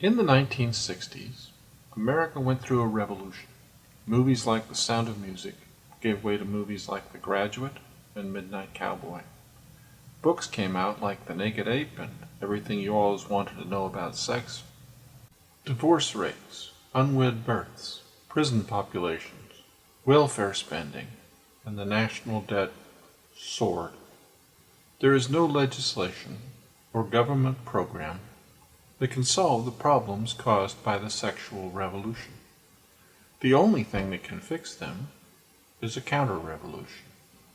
In the 1960s, America went through a revolution. Movies like The Sound of Music gave way to movies like The Graduate and Midnight Cowboy. Books came out like The Naked Ape and Everything You Always Wanted to Know About Sex. Divorce rates, unwed births, prison populations, welfare spending, and the national debt soared. There is no legislation or government program that can solve the problems caused by the sexual revolution. The only thing that can fix them is a counter-revolution,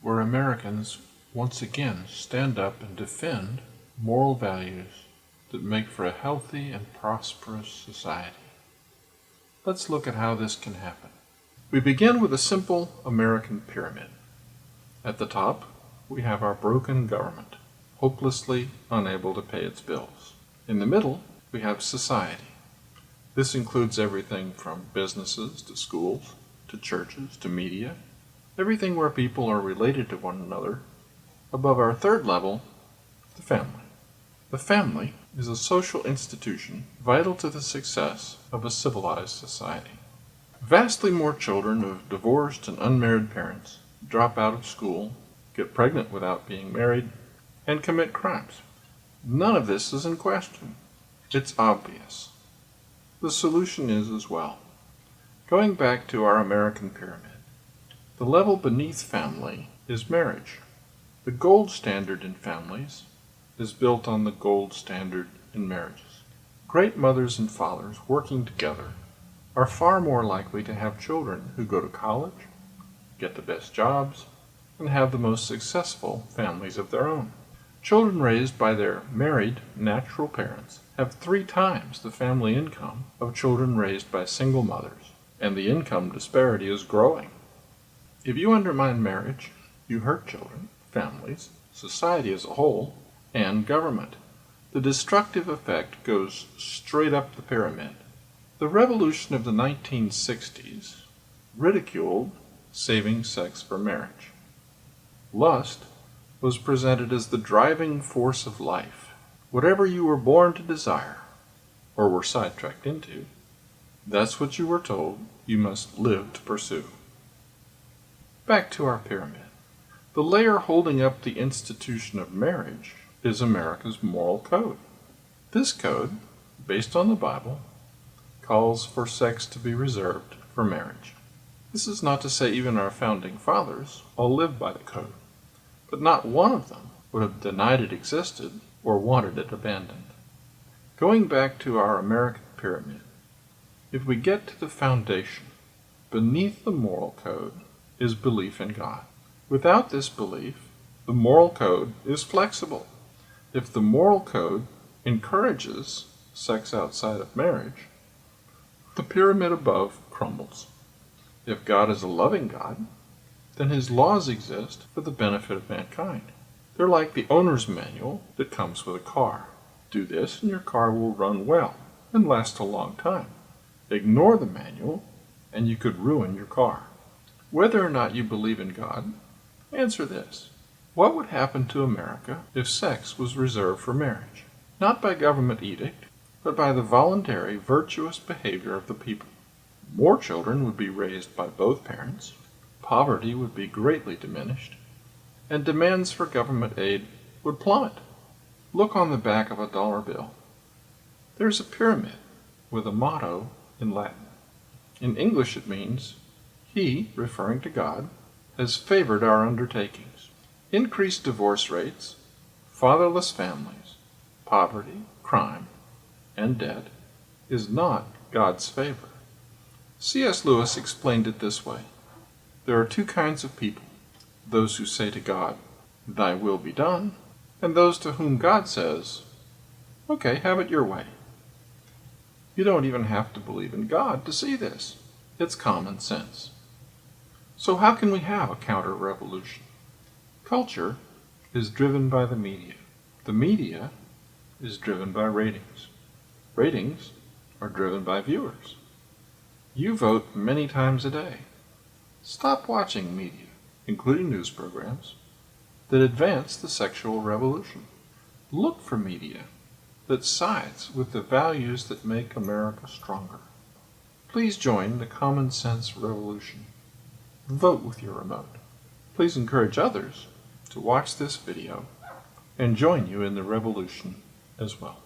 where Americans once again stand up and defend moral values that make for a healthy and prosperous society. Let's look at how this can happen. We begin with a simple American pyramid. At the top, we have our broken government, hopelessly unable to pay its bills. In the middle, we have society. This includes everything from businesses to schools, to churches, to media, everything where people are related to one another. Above our third level, the family. The family is a social institution vital to the success of a civilized society. Vastly more children of divorced and unmarried parents drop out of school, get pregnant without being married, and commit crimes. None of this is in question. It's obvious. The solution is as well. Going back to our American pyramid, the level beneath family is marriage. The gold standard in families is built on the gold standard in marriages. Great mothers and fathers working together are far more likely to have children who go to college, get the best jobs, and have the most successful families of their own. Children raised by their married, natural parents have 3 times the family income of children raised by single mothers, and the income disparity is growing. If you undermine marriage, you hurt children, families, society as a whole, and government. The destructive effect goes straight up the pyramid. The revolution of the 1960s ridiculed saving sex for marriage. Lust was presented as the driving force of life. Whatever you were born to desire, or were sidetracked into, that's what you were told you must live to pursue. Back to our pyramid. The layer holding up the institution of marriage is America's moral code. This code, based on the Bible, calls for sex to be reserved for marriage. This is not to say even our founding fathers all lived by the code, but not one of them would have denied it existed or wanted it abandoned. Going back to our American pyramid, if we get to the foundation, beneath the moral code is belief in God. Without this belief, the moral code is flexible. If the moral code encourages sex outside of marriage, the pyramid above crumbles. If God is a loving God, then his laws exist for the benefit of mankind. They're like the owner's manual that comes with a car. Do this and your car will run well and last a long time. Ignore the manual and you could ruin your car. Whether or not you believe in God, answer this. What would happen to America if sex was reserved for marriage? Not by government edict, but by the voluntary, virtuous behavior of the people. More children would be raised by both parents, poverty would be greatly diminished, and demands for government aid would plummet. Look on the back of a dollar bill. There's a pyramid with a motto in Latin. In English it means, He, referring to God, has favored our undertakings. Increased divorce rates, fatherless families, poverty, crime, and debt is not God's favor. C.S. Lewis explained it this way. There are 2 kinds of people, those who say to God, Thy will be done, and those to whom God says, Okay, have it your way. You don't even have to believe in God to see this. It's common sense. So how can we have a counter-revolution? Culture is driven by the media. The media is driven by ratings. Ratings are driven by viewers. You vote many times a day. Stop watching media, including news programs, that advance the sexual revolution. Look for media that sides with the values that make America stronger. Please join the Common Sense Revolution. Vote with your remote. Please encourage others to watch this video and join you in the revolution as well.